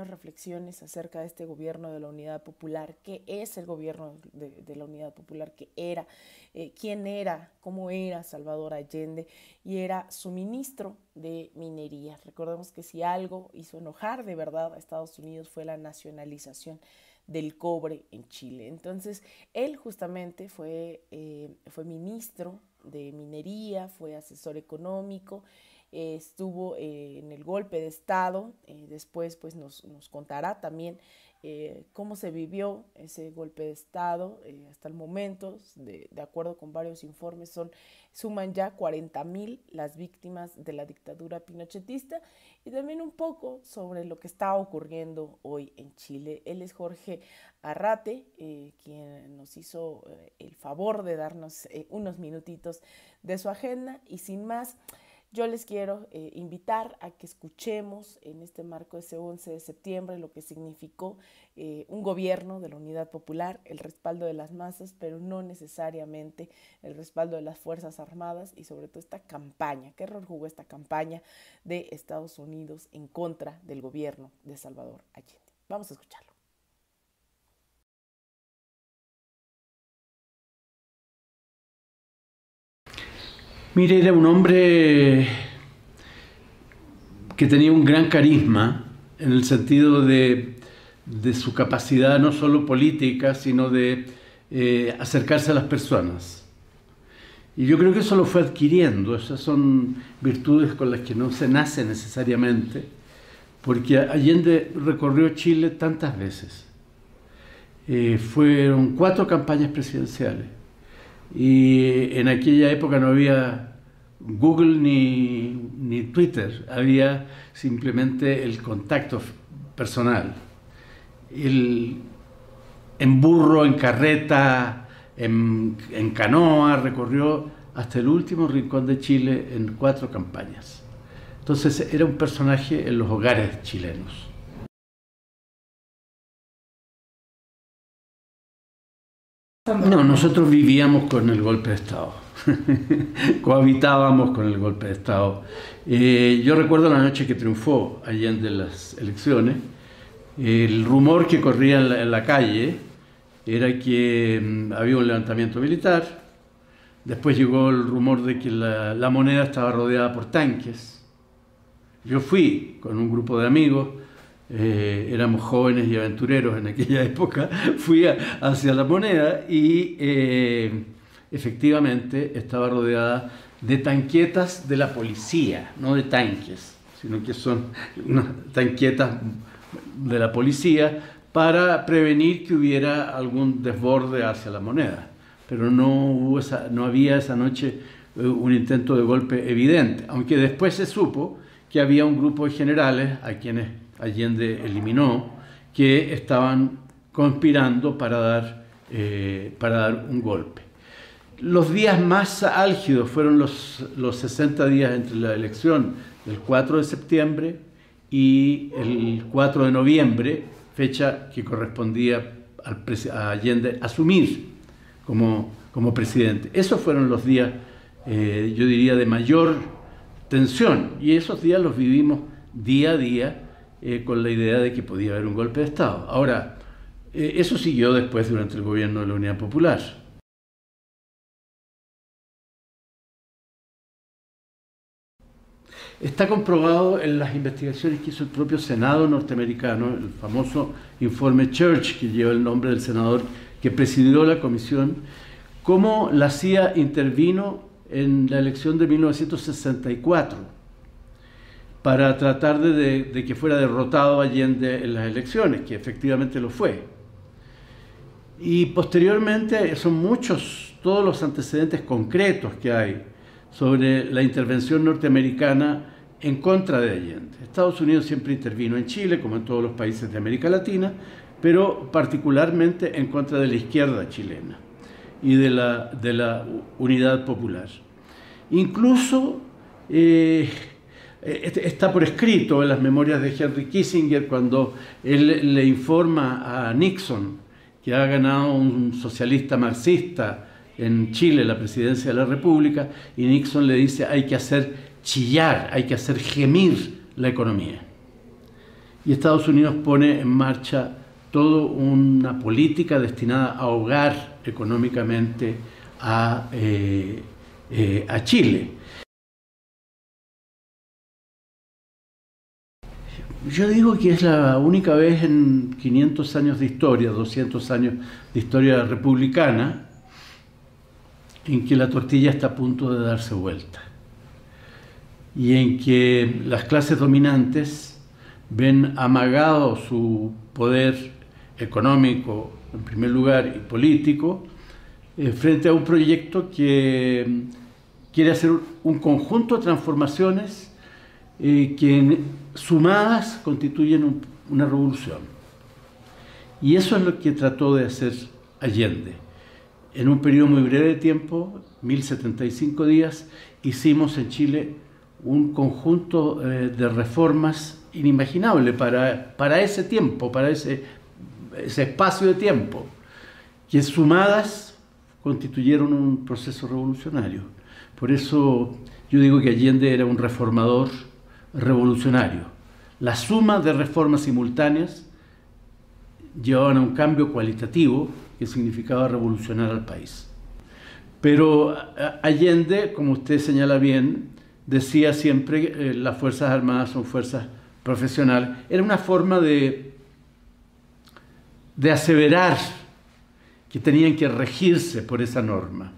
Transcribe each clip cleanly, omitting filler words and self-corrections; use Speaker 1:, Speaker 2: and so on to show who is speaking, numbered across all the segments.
Speaker 1: algunas reflexiones acerca de este gobierno de la Unidad Popular, qué es el gobierno de la Unidad Popular, qué era, quién era, cómo era Salvador Allende, y era su ministro de Minería. Recordemos que si algo hizo enojar de verdad a Estados Unidos fue la nacionalización del cobre en Chile. Entonces, él justamente fue ministro de Minería, fue asesor económico, estuvo en el golpe de Estado, después pues nos contará también cómo se vivió ese golpe de Estado hasta el momento. De acuerdo con varios informes, suman ya 40,000 las víctimas de la dictadura pinochetista, y también un poco sobre lo que está ocurriendo hoy en Chile. Él es Jorge Arrate, quien nos hizo el favor de darnos unos minutitos de su agenda, y sin más, yo les quiero invitar a que escuchemos en este marco de ese 11 de septiembre lo que significó un gobierno de la Unidad Popular, el respaldo de las masas, pero no necesariamente el respaldo de las Fuerzas Armadas, y sobre todo esta campaña, qué error jugó esta campaña de Estados Unidos en contra del gobierno de Salvador Allende. Vamos a escucharlo.
Speaker 2: Mire, era un hombre que tenía un gran carisma en el sentido de su capacidad no solo política, sino de acercarse a las personas. Y yo creo que eso lo fue adquiriendo. Esas son virtudes con las que no se nace necesariamente, porque Allende recorrió Chile tantas veces. Fueron 4 campañas presidenciales. Y en aquella época no había Google ni Twitter, había simplemente el contacto personal. En burro, en carreta, en canoa, recorrió hasta el último rincón de Chile en 4 campañas. Entonces era un personaje en los hogares chilenos. No, nosotros vivíamos con el golpe de Estado, cohabitábamos con el golpe de Estado. Yo recuerdo la noche que triunfó Allende en las elecciones, el rumor que corría en la calle era que había un levantamiento militar, después llegó el rumor de que la moneda estaba rodeada por tanques. Yo fui con un grupo de amigos. Éramos jóvenes y aventureros en aquella época, fui hacia la moneda y efectivamente estaba rodeada de tanquetas de la policía, no de tanques, sino que son unas tanquetas de la policía para prevenir que hubiera algún desborde hacia la moneda. Pero no había esa noche un intento de golpe evidente, aunque después se supo que había un grupo de generales a quienes Allende eliminó, que estaban conspirando para dar un golpe. Los días más álgidos fueron los 60 días entre la elección del 4 de septiembre y el 4 de noviembre, fecha que correspondía a Allende asumir como presidente. Esos fueron los días, yo diría, de mayor tensión, y esos días los vivimos día a día, con la idea de que podía haber un golpe de Estado. Ahora, eso siguió después durante el gobierno de la Unidad Popular. Está comprobado en las investigaciones que hizo el propio Senado norteamericano, el famoso informe Church, que lleva el nombre del senador que presidió la comisión, cómo la CIA intervino en la elección de 1964 para tratar de que fuera derrotado Allende en las elecciones, que efectivamente lo fue. Y posteriormente son muchos todos los antecedentes concretos que hay sobre la intervención norteamericana en contra de Allende. Estados Unidos siempre intervino en Chile, como en todos los países de América Latina, pero particularmente en contra de la izquierda chilena y de la Unidad Popular. Incluso está por escrito en las memorias de Henry Kissinger, cuando él le informa a Nixon que ha ganado un socialista marxista en Chile la presidencia de la República, y Nixon le dice: hay que hacer chillar, hay que hacer gemir la economía. y Estados Unidos pone en marcha toda una política destinada a ahogar económicamente a Chile. Yo digo que es la única vez en 500 años de historia, 200 años de historia republicana, en que la tortilla está a punto de darse vuelta y en que las clases dominantes ven amagado su poder económico, en primer lugar, y político, frente a un proyecto que quiere hacer un conjunto de transformaciones que sumadas constituyen una revolución. Y eso es lo que trató de hacer Allende. En un periodo muy breve de tiempo, 1075 días, hicimos en Chile un conjunto de reformas inimaginable para ese tiempo, para ese espacio de tiempo, que sumadas constituyeron un proceso revolucionario. Por eso yo digo que Allende era un reformador revolucionario. La suma de reformas simultáneas llevaban a un cambio cualitativo que significaba revolucionar al país. Pero Allende, como usted señala bien, decía siempre las Fuerzas Armadas son fuerzas profesionales. Era una forma de aseverar que tenían que regirse por esa norma.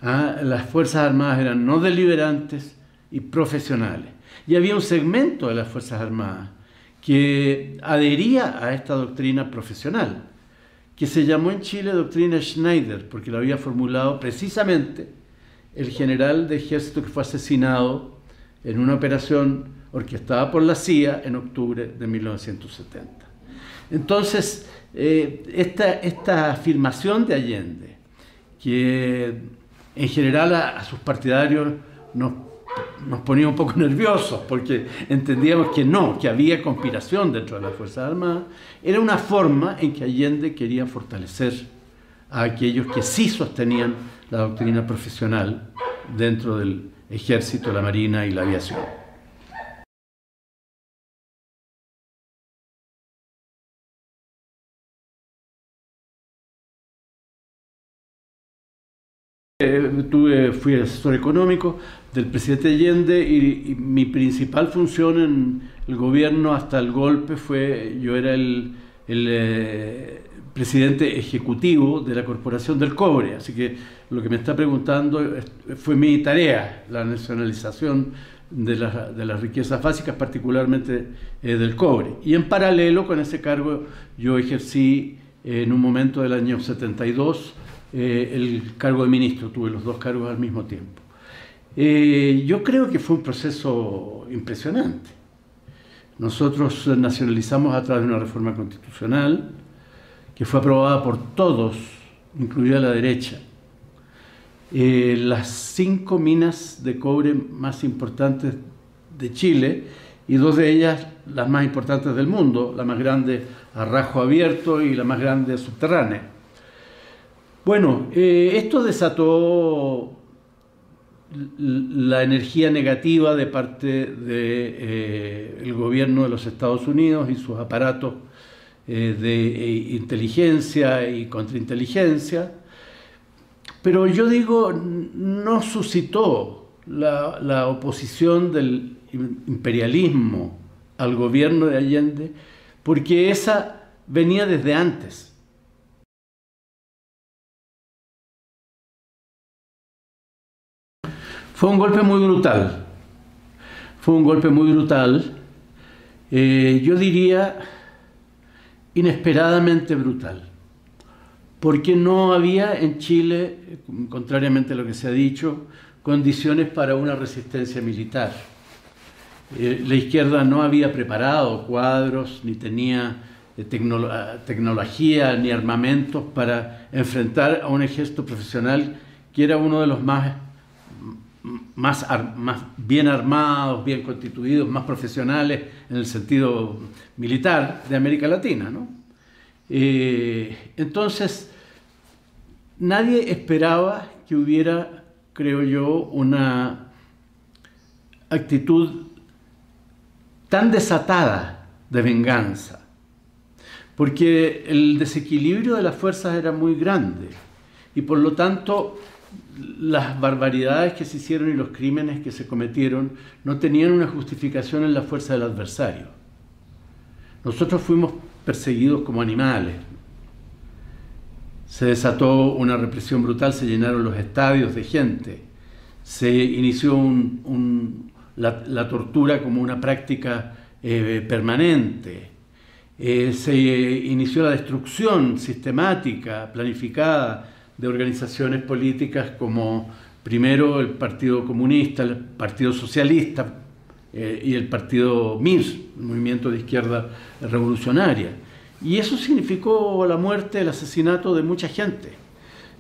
Speaker 2: Las Fuerzas Armadas eran no deliberantes y profesionales. Y había un segmento de las Fuerzas Armadas que adhería a esta doctrina profesional, que se llamó en Chile doctrina Schneider, porque lo había formulado precisamente el general de ejército que fue asesinado en una operación orquestada por la CIA en octubre de 1970. Entonces, esta afirmación de Allende, que en general a sus partidarios nos ponía un poco nerviosos porque entendíamos que no, que había conspiración dentro de las Fuerzas Armadas, era una forma en que Allende quería fortalecer a aquellos que sí sostenían la doctrina profesional dentro del ejército, la marina y la aviación. Fui asesor económico del presidente Allende y mi principal función en el gobierno hasta el golpe fue, yo era el presidente ejecutivo de la Corporación del Cobre, así que lo que me está preguntando fue mi tarea, la nacionalización de las riquezas básicas, particularmente del cobre. Y en paralelo con ese cargo yo ejercí en un momento del año 72 el cargo de ministro, tuve los dos cargos al mismo tiempo. Yo creo que fue un proceso impresionante. Nosotros nacionalizamos a través de una reforma constitucional que fue aprobada por todos, incluida la derecha. Las 5 minas de cobre más importantes de Chile y 2 de ellas las más importantes del mundo, la más grande a rajo abierto y la más grande subterránea. Bueno, esto desató la energía negativa de parte del gobierno de los Estados Unidos y sus aparatos de inteligencia y contrainteligencia, pero yo digo, no suscitó la oposición del imperialismo al gobierno de Allende, porque esa venía desde antes. Fue un golpe muy brutal, yo diría inesperadamente brutal, porque no había en Chile, contrariamente a lo que se ha dicho, condiciones para una resistencia militar. La izquierda no había preparado cuadros, ni tenía tecnología, ni armamentos para enfrentar a un ejército profesional que era uno de los más bien armados, bien constituidos, más profesionales en el sentido militar de América Latina, ¿no? Entonces, nadie esperaba que hubiera, creo yo, una actitud tan desatada de venganza, porque el desequilibrio de las fuerzas era muy grande y por lo tanto las barbaridades que se hicieron y los crímenes que se cometieron no tenían una justificación en la fuerza del adversario. Nosotros fuimos perseguidos como animales. Se desató una represión brutal, se llenaron los estadios de gente, se inició la tortura como una práctica permanente, se inició la destrucción sistemática, planificada de organizaciones políticas como primero el Partido Comunista, el Partido Socialista y el Partido MIR, el Movimiento de Izquierda Revolucionaria. Y eso significó la muerte, el asesinato de mucha gente.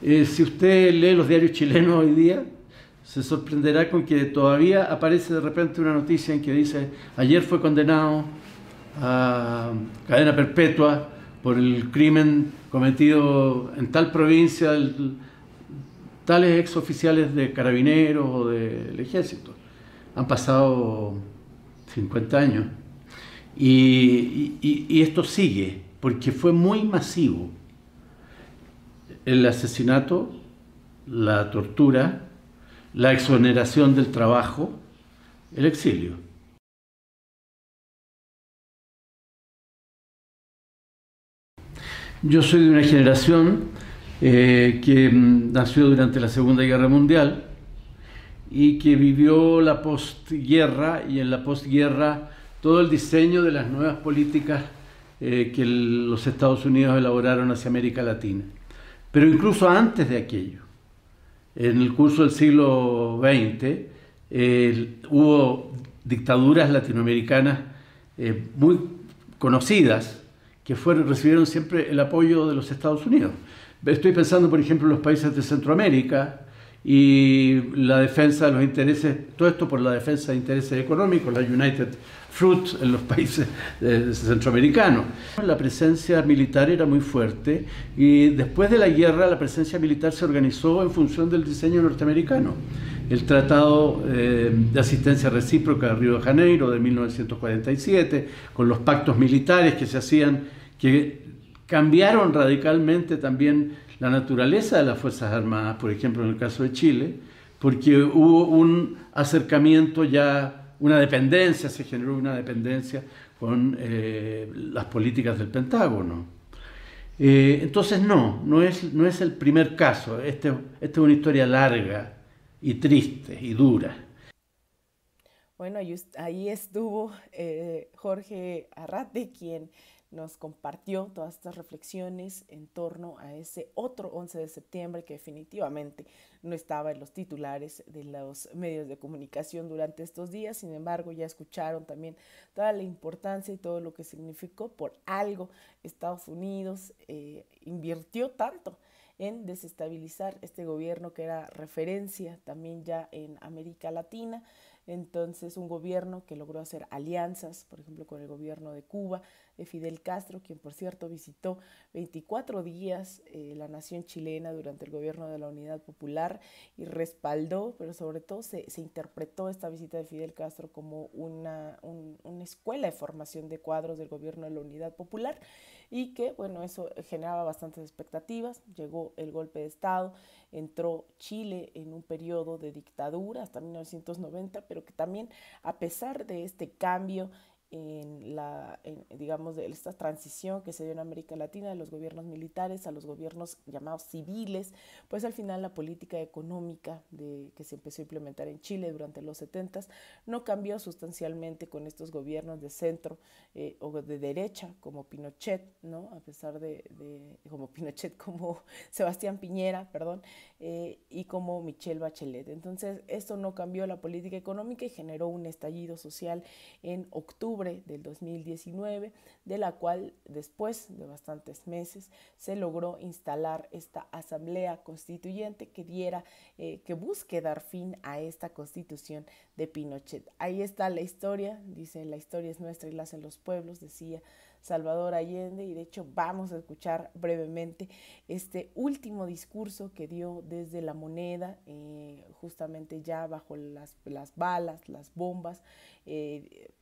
Speaker 2: Si usted lee los diarios chilenos hoy día, se sorprenderá con que todavía aparece de repente una noticia en que dice: ayer fue condenado a cadena perpetua por el crimen cometido en tal provincia, tales exoficiales de carabineros o del ejército. Han pasado 50 años y esto sigue, porque fue muy masivo el asesinato, la tortura, la exoneración del trabajo, el exilio. Yo soy de una generación que nació durante la Segunda Guerra Mundial y que vivió la postguerra, y en la postguerra todo el diseño de las nuevas políticas que los Estados Unidos elaboraron hacia América Latina. Pero incluso antes de aquello, en el curso del siglo XX, hubo dictaduras latinoamericanas muy conocidas que recibieron siempre el apoyo de los Estados Unidos. Estoy pensando, por ejemplo, en los países de Centroamérica y la defensa de los intereses, todo esto por la defensa de intereses económicos, la United Fruit en los países centroamericanos. La presencia militar era muy fuerte y después de la guerra la presencia militar se organizó en función del diseño norteamericano. El Tratado de Asistencia Recíproca de Río de Janeiro de 1947, con los pactos militares que se hacían, que cambiaron radicalmente también la naturaleza de las Fuerzas Armadas, por ejemplo en el caso de Chile, porque hubo un acercamiento ya, una dependencia, se generó una dependencia con las políticas del Pentágono. Entonces no es el primer caso, esta es una historia larga y triste y dura.
Speaker 1: Bueno, ahí estuvo Jorge Arrate, quien nos compartió todas estas reflexiones en torno a ese otro 11 de septiembre que definitivamente no estaba en los titulares de los medios de comunicación durante estos días. Sin embargo, ya escucharon también toda la importancia y todo lo que significó. Por algo Estados Unidos invirtió tanto en desestabilizar este gobierno que era referencia también ya en América Latina. Entonces, un gobierno que logró hacer alianzas, por ejemplo, con el gobierno de Cuba, de Fidel Castro, quien por cierto visitó 24 días la nación chilena durante el gobierno de la Unidad Popular y respaldó, pero sobre todo se interpretó esta visita de Fidel Castro como una escuela de formación de cuadros del gobierno de la Unidad Popular, y que, bueno, eso generaba bastantes expectativas. Llegó el golpe de Estado, entró Chile en un periodo de dictadura hasta 1990, pero que también, a pesar de este cambio digamos, de esta transición que se dio en América Latina de los gobiernos militares a los gobiernos llamados civiles, pues al final la política económica que se empezó a implementar en Chile durante los 70s no cambió sustancialmente con estos gobiernos de centro o de derecha como Pinochet, ¿no? A pesar como Pinochet, como Sebastián Piñera, perdón, y como Michelle Bachelet. Entonces, esto no cambió la política económica y generó un estallido social en octubre del 2019, de la cual después de bastantes meses se logró instalar esta asamblea constituyente que busque dar fin a esta constitución de Pinochet. Ahí está la historia, dice: la historia es nuestra y la hacen los pueblos, decía Salvador Allende, y de hecho vamos a escuchar brevemente este último discurso que dio desde La Moneda, justamente ya bajo las balas, las bombas,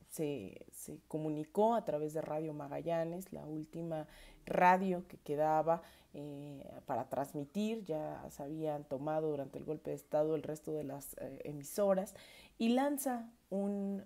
Speaker 1: se comunicó a través de Radio Magallanes, la última radio que quedaba para transmitir. Ya se habían tomado durante el golpe de Estado el resto de las emisoras, y lanza un